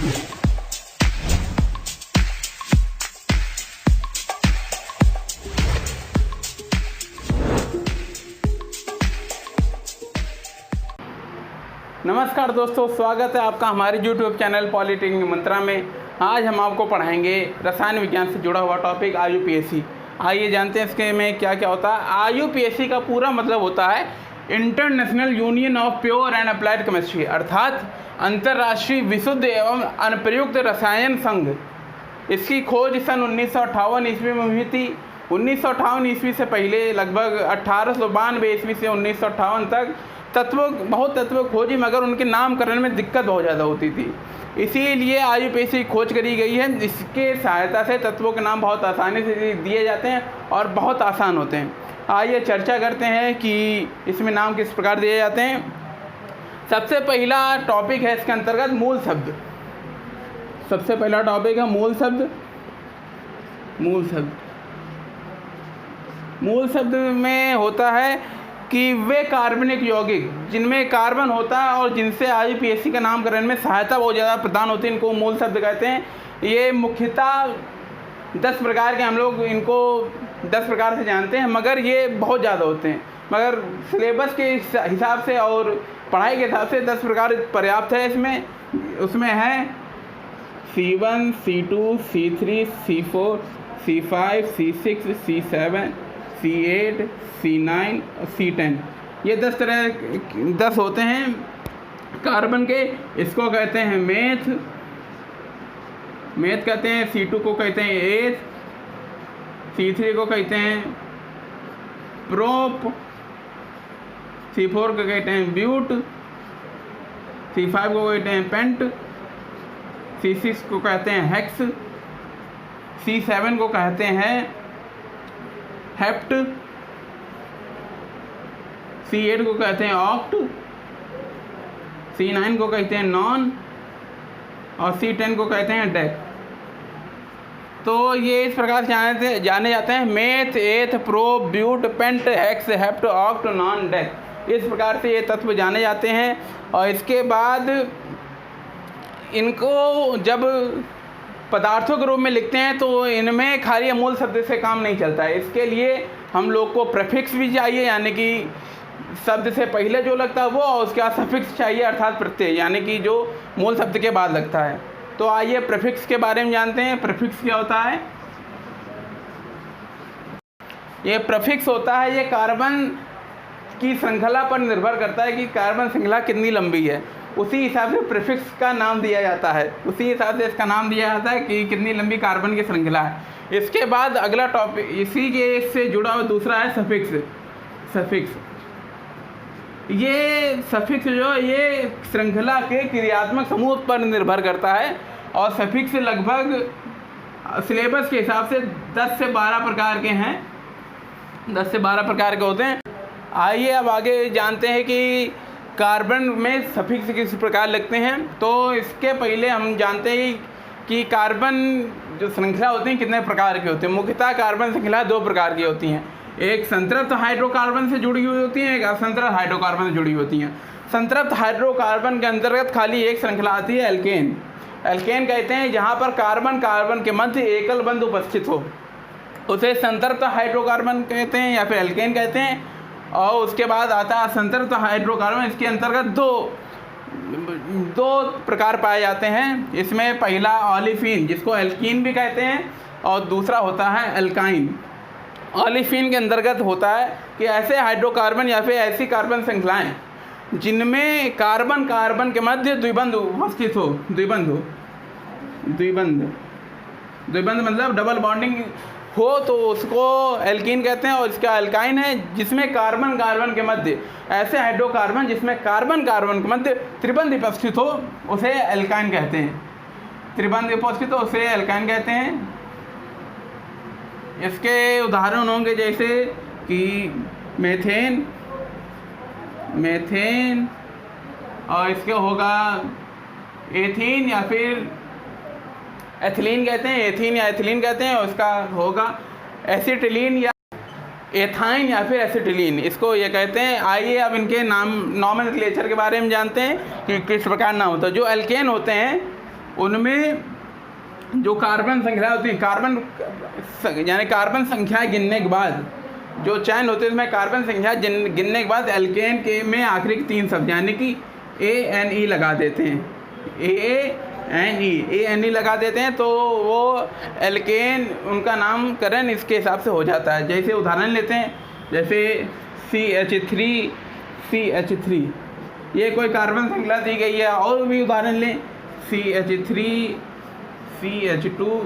नमस्कार दोस्तों, स्वागत है आपका हमारे YouTube चैनल पॉलिटेक्निक मंत्रा में। आज हम आपको पढ़ाएंगे रसायन विज्ञान से जुड़ा हुआ टॉपिक IUPAC। आइए जानते हैं इसके में क्या क्या होता है। IUPAC का पूरा मतलब होता है international union of pure and applied chemistry, अर्थात अंतर्राष्ट्रीय विशुद्ध एवं अनुप्रयुक्त रसायन संघ। इसकी खोज सन 1958 ईस्वी में हुई थी। 1958 ईस्वी से पहले लगभग 1892 ईस्वी से 1958 तक बहुत तत्व खोजी, मगर उनके नामकरण में दिक्कत बहुत ज़्यादा होती थी। इसीलिए IUPAC की खोज करी गई है। इसके सहायता से तत्वों के नाम बहुत आसानी से दिए जाते हैं और बहुत आसान होते हैं। आइए चर्चा करते हैं कि इसमें नाम किस प्रकार दिए जाते हैं। सबसे पहला टॉपिक है इसके अंतर्गत मूल शब्द। सबसे पहला टॉपिक है मूल शब्द। मूल शब्द में होता है कि वे कार्बनिक यौगिक जिनमें कार्बन होता है और जिनसे IUPAC का नामकरण में सहायता बहुत ज़्यादा प्रदान होती है, इनको मूल शब्द कहते हैं। ये मुख्यतः 10 प्रकार के, हम लोग इनको 10 प्रकार से जानते हैं, मगर ये बहुत ज़्यादा होते हैं। मगर सिलेबस के हिसाब से और पढ़ाई के हिसाब से 10 प्रकार पर्याप्त है। उसमें है C1, C2, C3, C4, C5, C6, C7, C8, C9 और C10। ये 10 होते हैं कार्बन के। इसको कहते हैं मेथ कहते हैं। C2 को कहते हैं एथ। C3 को कहते हैं प्रोप। C4 को कहते हैं ब्यूट। C5 को कहते हैं पेंट। C6 को कहते हैं हेक्स। C7 को कहते हैं हेप्ट। C8 को कहते हैं ऑक्ट। C9 को कहते हैं नॉन और C10 को कहते हैं डेक। तो ये इस प्रकार से जाने जाते हैं meth, eth, pro, but, pent, hex, hept, oct, non, dec. इस प्रकार से ये तत्व जाने जाते हैं। और इसके बाद इनको जब पदार्थों के रूप में लिखते हैं तो इनमें खाली मूल शब्द से काम नहीं चलता है। इसके लिए हम लोग को प्रीफिक्स भी चाहिए, यानी कि शब्द से पहले जो लगता है वो, और उसके बाद सफिक्स चाहिए अर्थात प्रत्यय, यानी कि जो मूल शब्द के बाद लगता है। तो आइए प्रीफिक्स के बारे में जानते हैं। प्रीफिक्स क्या होता है? ये प्रीफिक्स होता है, ये कार्बन की श्रृंखला पर निर्भर करता है कि कार्बन श्रृंखला कितनी लंबी है। उसी हिसाब से प्रीफिक्स का नाम दिया जाता है। उसी हिसाब से इसका नाम दिया जाता है कि कितनी लंबी कार्बन की श्रृंखला है। इसके बाद अगला टॉपिक इसी के से जुड़ा हुआ दूसरा है सफिक्स। ये सफिक्स जो ये श्रृंखला के क्रियात्मक समूह पर निर्भर करता है। और सफिक्स लगभग सिलेबस के हिसाब से 10 से 12 प्रकार के हैं। 10 से 12 प्रकार के होते हैं। आइए अब आगे जानते हैं कि कार्बन में सफिक्स किस प्रकार लगते हैं। तो इसके पहले हम जानते हैं कि कार्बन जो श्रृंखला होती हैं कितने प्रकार की होती हैं। मुख्यतः कार्बन श्रृंखला 2 प्रकार की होती हैं। एक संतृप्त हाइड्रोकार्बन से जुड़ी हुई होती है, एक असंतृप्त हाइड्रोकार्बन से जुड़ी होती हैं। संतृप्त हाइड्रोकार्बन के अंतर्गत खाली एक श्रृंखला आती है, एल्केन। एल्केन कहते हैं जहाँ पर कार्बन के मध्य एकल बंध उपस्थित हो, उसे संतृप्त हाइड्रोकार्बन कहते हैं या फिर एल्केन कहते हैं। और उसके बाद आता है असंतृप्त हाइड्रोकार्बन। इसके अंतर्गत दो प्रकार पाए जाते हैं। इसमें पहला ओलिफिन, जिसको एल्कीन भी कहते हैं, और दूसरा होता है एल्काइन। ओलिफिन के अंतर्गत होता है कि ऐसे हाइड्रोकार्बन या फिर ऐसी कार्बन श्रृंखलाएं जिनमें कार्बन के मध्य द्विबंध उपस्थित हो। द्विबंध मतलब डबल बॉन्डिंग हो, तो उसको एल्कीन कहते हैं। और इसका एल्काइन है जिसमें कार्बन के मध्य, ऐसे हाइड्रोकार्बन जिसमें कार्बन के मध्य त्रिबंध उपस्थित हो, उसे एल्काइन कहते हैं। त्रिबंध उपस्थित हो उसे एल्काइन कहते हैं। इसके उदाहरण होंगे जैसे कि मीथेन और इसके होगा एथीन या फिर एथिलीन कहते हैं। एथीन या एथिलीन कहते हैं। और इसका होगा एसिटिलीन या एथाइन या फिर एसिटिलीन, इसको ये कहते हैं। आइए अब इनके नाम नॉमेनक्लेचर के बारे में जानते हैं कि किस प्रकार नाम होता है। जो एल्केन होते हैं उनमें जो कार्बन संख्या होती है, कार्बन यानी कार्बन संख्या गिनने के बाद जो चयन होते हैं उसमें कार्बन संख्या गिनने के बाद एल्केन के में आखिरी 3 शब्द यानी कि ANE लगा देते हैं, ANE लगा देते हैं, तो वो एल्केन उनका नामकरण इसके हिसाब से हो जाता है। जैसे उदाहरण लेते हैं, जैसे CH3 ये कोई कार्बन श्रृंखला दी गई है। और भी उदाहरण लें, CH3 CH2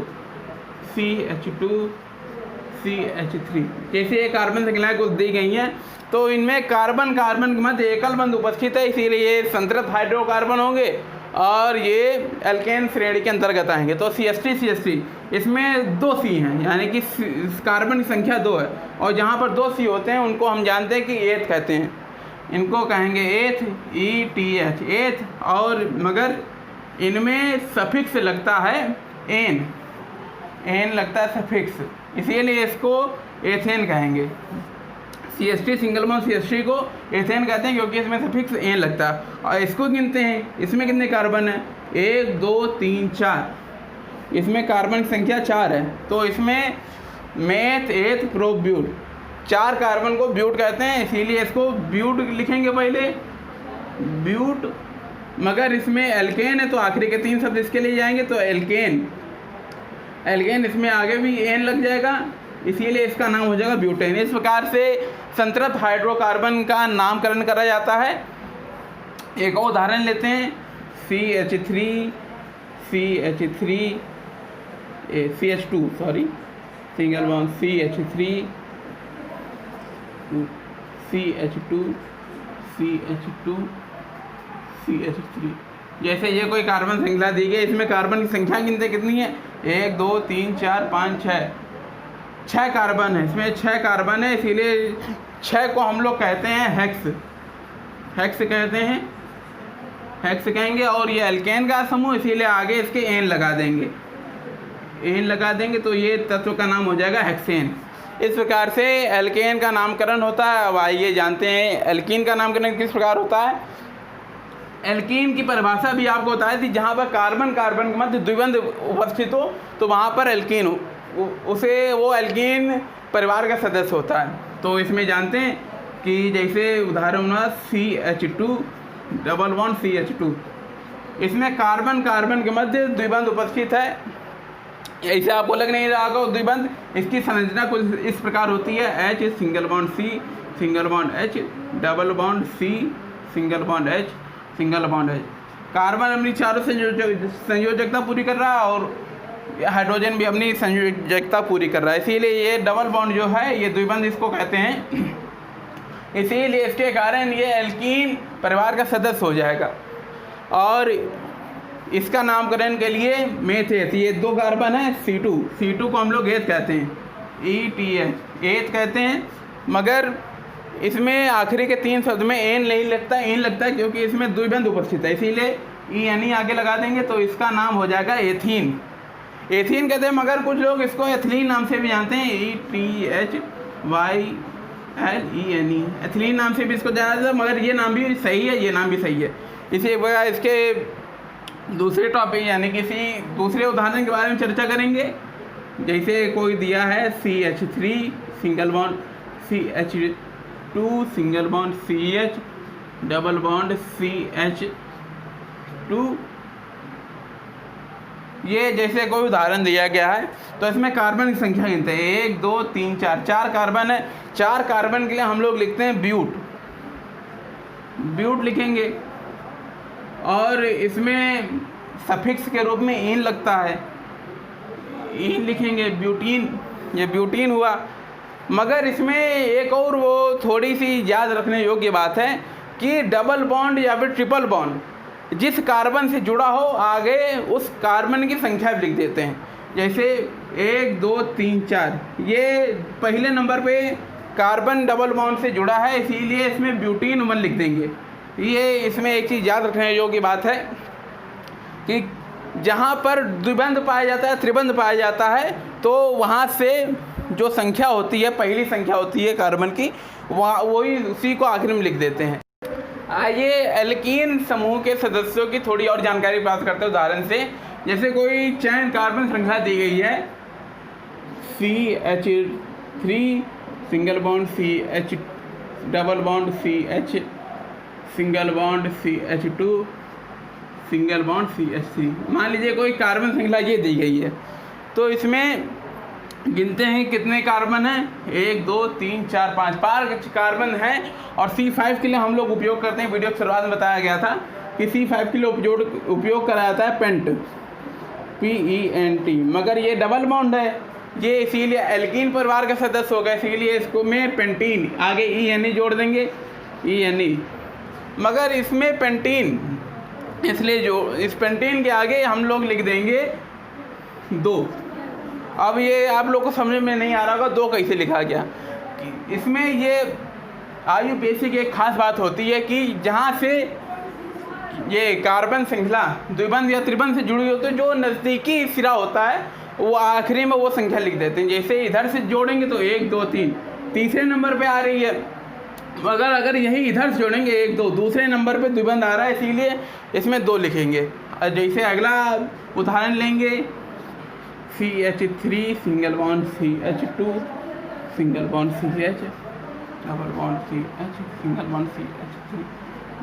जैसे ये कार्बन श्रृंखलाएं कुछ दी गई हैं, तो इनमें कार्बन कार्बन के मध्य एकल बंध उपस्थित है, इसीलिए ये संतृप्त हाइड्रोकार्बन होंगे और ये एल्केन श्रेणी के अंतर्गत आएंगे। तो CH3 इसमें 2 C हैं, यानी कि कार्बन की संख्या 2 है, और जहाँ पर 2 C होते हैं उनको हम जानते हैं कि एथ कहते हैं, इनको कहेंगे एथ, ETH एथ। और मगर इनमें सफिक्स लगता है एन लगता है सफिक्स, इसीलिए इसको एथेन कहेंगे। CH3 सिंगल बॉन्ड CH3 को एथेन कहते हैं क्योंकि इसमें सफिक्स एन लगता है। और इसको गिनते हैं, इसमें कितने कार्बन है? 1 2 3 4, इसमें कार्बन की संख्या 4 है, तो इसमें मेथ एथ प्रो ब्यूट, 4 कार्बन को ब्यूट कहते हैं, इसीलिए इसको ब्यूट लिखेंगे पहले, ब्यूट। मगर इसमें एल्केन है तो आखिरी के 3 शब्द इसके लिए जाएंगे, तो एल्केन इसमें आगे भी एन लग जाएगा, इसीलिए इसका नाम हो जाएगा ब्यूटेन। इस प्रकार से संतृप्त हाइड्रोकार्बन का नामकरण करा जाता है। एक और उदाहरण लेते हैं, CH2 सिंगल बॉन्ड CH3 जैसे ये कोई कार्बन श्रृंखला दी गई, इसमें कार्बन की संख्या गिनते कितनी है? 1 2 3 4 5 6 कार्बन है, इसमें 6 कार्बन है, इसीलिए 6 को हम लोग कहते हैं हेक्स कहते हैं, हेक्स कहेंगे। और ये एल्केन का समूह, इसीलिए आगे इसके एन लगा देंगे, तो ये तत्व का नाम हो जाएगा हेक्सेन। इस प्रकार से एल्केन का नामकरण होता है। अब आइए जानते हैं एल्कीन का नामकरण किस प्रकार होता है। एल्कीन की परिभाषा भी आपको बताई थी, जहाँ पर कार्बन कार्बन के मध्य द्विबंध उपस्थित हो तो वहाँ पर एल्कीन हो, उसे वो एल्कीन परिवार का सदस्य होता है। तो इसमें जानते हैं कि जैसे उदाहरण हुआ CH2 डबल बॉन्ड CH2, इसमें कार्बन कार्बन के मध्य द्विबंध उपस्थित है। ऐसे आपको लग नहीं रहा होगा द्विबंध, इसकी संरचना कुछ इस प्रकार होती है, H single bond C single bond H double bond C single bond H single bond H। Carbon अपनी चारों संयोजकता पूरी कर रहा है और हाइड्रोजन भी अपनी संयोजकता पूरी कर रहा है, इसीलिए ये डबल बॉन्ड जो है ये द्विबंध इसको कहते हैं। इसीलिए इसके कारण ये एल्कीन परिवार का सदस्य हो जाएगा। और इसका नामकरण के लिए मेथ एथ, ये 2 कार्बन है C2 को हम लोग एथ कहते हैं, ETH एथ कहते हैं। मगर इसमें आखिरी के 3 शब्द में एन नहीं लगता, एन लगता है क्योंकि इसमें द्विबंध उपस्थित है, इसीलिए ENE आगे लगा देंगे, तो इसका नाम हो जाएगा एथीन कहते हैं। मगर कुछ लोग इसको एथिलीन नाम से भी जानते हैं, ETHYLENE एथिलीन नाम से भी इसको जाना जाता है, मगर ये नाम भी सही है, ये नाम भी सही है। इसी वजह इसके दूसरे टॉपिक यानी किसी दूसरे उदाहरण के बारे में चर्चा करेंगे। जैसे कोई दिया है CH3 single bond CH2 single bond CH double bond CH2, ये जैसे कोई उदाहरण दिया गया है, तो इसमें कार्बन की संख्या गिनते हैं, 1 2 3 4 कार्बन है। 4 कार्बन के लिए हम लोग लिखते हैं ब्यूट लिखेंगे, और इसमें सफिक्स के रूप में इन लगता है, इन लिखेंगे ब्यूटीन, ये ब्यूटीन हुआ। मगर इसमें एक और वो थोड़ी सी याद रखने योग्य बात है कि डबल बॉन्ड या फिर ट्रिपल बॉन्ड जिस कार्बन से जुड़ा हो आगे उस कार्बन की संख्या भी लिख देते हैं। जैसे 1 2 3 4, ये पहले नंबर पे कार्बन डबल बॉन्ड से जुड़ा है, इसीलिए इसमें ब्यूटीन 1 लिख देंगे। ये इसमें एक चीज़ याद रखने योग्य बात है कि जहाँ पर द्विबंध पाया जाता है, त्रिबंध पाया जाता है, तो वहाँ से जो संख्या होती है, पहली संख्या होती है कार्बन की, वहाँ वही उसी को आखिर में लिख देते हैं। आइए एल्कीन समूह के सदस्यों की थोड़ी और जानकारी प्राप्त करते हैं उदाहरण से। जैसे कोई चैन कार्बन श्रृंखला दी गई है CH3 single bond CH double bond CH single bond CH2 single bond CH3, मान लीजिए कोई कार्बन श्रृंखला ये दी गई है, तो इसमें गिनते हैं कितने कार्बन हैं, 1 2 3 4 5 कार्बन हैं। और C5 के लिए हम लोग उपयोग करते हैं, वीडियो की शुरुआत में बताया गया था कि C5 के लिए उपयोग करा जाता है पेंट, PENT, मगर ये डबल बॉन्ड है, ये इसीलिए एल्कीन परिवार का सदस्य होगा, इसीलिए इसको में पेंटीन, आगे ENE जोड़ देंगे, ENE, मगर इसमें पेंटीन, इसलिए जो इस पेंटीन के आगे हम लोग लिख देंगे 2। अब ये आप लोग को समझ में नहीं आ रहा होगा 2 कैसे लिखा गया। इसमें ये IUPAC की एक खास बात होती है कि जहाँ से ये कार्बन श्रृंखला द्विबंध या त्रिबंध से जुड़ी होती है, जो नज़दीकी सिरा होता है वो आखिरी में वो संख्या लिख देते हैं। जैसे इधर से जोड़ेंगे तो 1 2 3 तीसरे नंबर पे आ रही है, मगर अगर यही इधर से जोड़ेंगे 1 2 दूसरे नंबर पे द्विबंध आ रहा है, इसीलिए इसमें 2 लिखेंगे। जैसे अगला उदाहरण लेंगे CH3 single bond CH2 single bond CH double bond CH single bond CH3।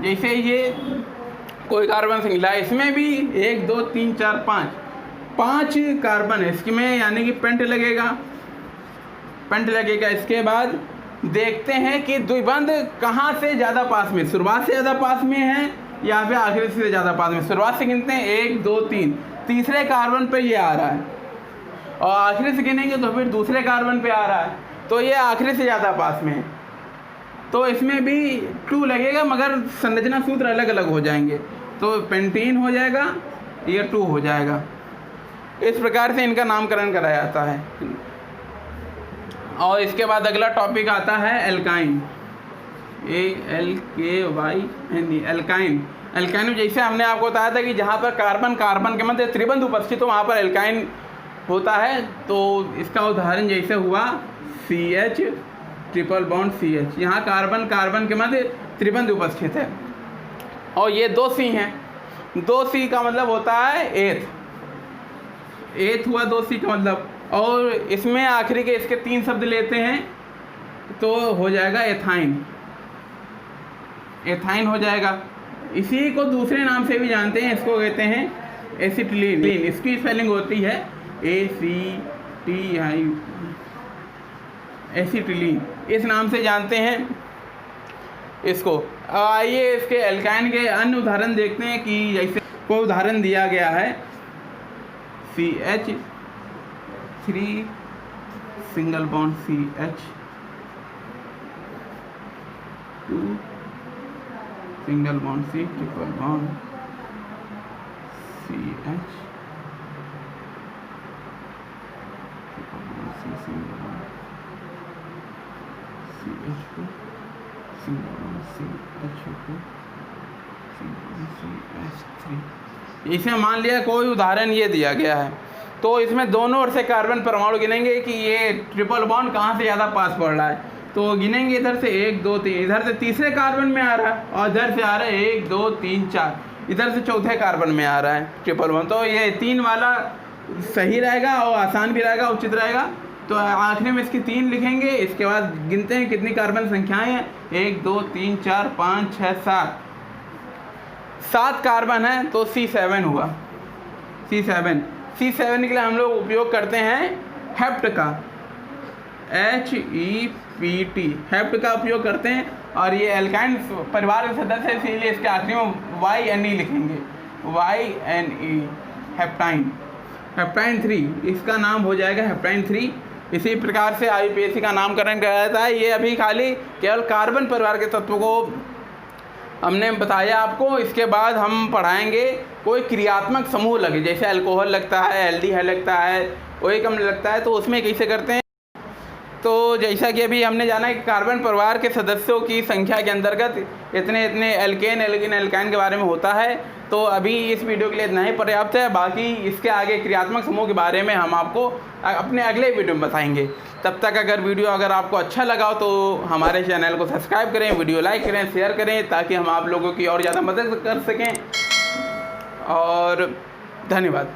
जैसे ये कोई कार्बन श्रृंखला है, इसमें भी 1 2 3 4 5 कार्बन है इसमें, यानी कि पेंट लगेगा। इसके बाद देखते हैं कि द्विबंध कहाँ से ज़्यादा पास में, शुरुआत से ज़्यादा पास में है या फिर आखिरी से ज़्यादा पास में। शुरुआत से गिनते हैं 1 2 3, तीसरे कार्बन पे ये आ रहा है, और आखिरी से गिनेंगे तो फिर दूसरे कार्बन पे आ रहा है, तो ये आखिरी से ज़्यादा पास में है, तो इसमें भी 2 लगेगा, मगर संरचना सूत्र अलग अलग हो जाएंगे, तो पेंटीन हो जाएगा, ये 2 हो जाएगा। इस प्रकार से इनका नामकरण कराया जाता है। और इसके बाद अगला टॉपिक आता है एल्काइन, ALKYNE, एल्काइन। एल्काइन में जैसे हमने आपको बताया था कि जहाँ पर कार्बन के मध्य त्रिबंध उपस्थित हो वहाँ पर एल्काइन होता है, तो इसका उदाहरण जैसे हुआ CH ट्रिपल बॉन्ड CH, यहाँ कार्बन के मध्य त्रिबंध उपस्थित है, और ये 2 C हैं। 2 C का मतलब होता है एथ हुआ 2 C का मतलब, और इसमें आखिरी के इसके 3 शब्द लेते हैं तो हो जाएगा एथाइन हो जाएगा। इसी को दूसरे नाम से भी जानते हैं, इसको कहते हैं एसिटिलीन। इसकी स्पेलिंग होती है ACTI, एसिटिलीन, इस नाम से जानते हैं इसको। आइए इसके एल्काइन के अन्य उदाहरण देखते हैं कि जैसे कोई उदाहरण दिया गया है CH3 single bond CH2 single bond C triple bond CH triple bond C single bond CH2 single bond CH2 single bond CH3। इसे मान लिया कोई उदाहरण ये दिया गया है, तो इसमें दोनों ओर से कार्बन परमाणु गिनेंगे कि ये ट्रिपल बॉन्ड कहाँ से ज़्यादा पास पड़ रहा है, तो गिनेंगे इधर से 1 2 3, इधर से तीसरे कार्बन में आ रहा है, और इधर से आ रहा है 1 2 3 4, इधर से चौथे कार्बन में आ रहा है ट्रिपल बॉन्ड, तो ये 3 वाला सही रहेगा और आसान भी रहेगा, उचित रहेगा। तो आखिरी में इसकी 3 लिखेंगे। इसके बाद गिनते हैं कितनी कार्बन संख्याएँ हैं, 1 2 3 4 5 6 7 कार्बन है, तो C7 हुआ। C7 के लिए हम लोग उपयोग करते हैं हेप्ट का, HEPT, हेप्ट का उपयोग करते हैं, और ये एल्काइन परिवार के सदस्य है, इसीलिए इसके आखिरी में YNE लिखेंगे, YNE, हेप्टाइन 3, इसका नाम हो जाएगा हेप्टाइन 3। इसी प्रकार से IUPAC का नामकरण किया जाता है। ये अभी खाली केवल कार्बन परिवार के तत्वों को हमने बताया आपको। इसके बाद हम पढ़ाएंगे कोई क्रियात्मक समूह लगे, जैसे अल्कोहल लगता है, एल्डिहाइड लगता है, OH अम्ल लगता है, तो उसमें कैसे करते हैं। तो जैसा कि अभी हमने जाना कि कार्बन परिवार के सदस्यों की संख्या के अंतर्गत इतने एल्केन एल्कीन एल्काइन के बारे में होता है। तो अभी इस वीडियो के लिए इतना ही पर्याप्त है, बाकी इसके आगे क्रियात्मक समूह के बारे में हम आपको अपने अगले वीडियो में बताएंगे। तब तक अगर वीडियो आपको अच्छा लगा हो तो हमारे चैनल को सब्सक्राइब करें, वीडियो लाइक करें, शेयर करें, ताकि हम आप लोगों की और ज़्यादा मदद कर सकें। और धन्यवाद।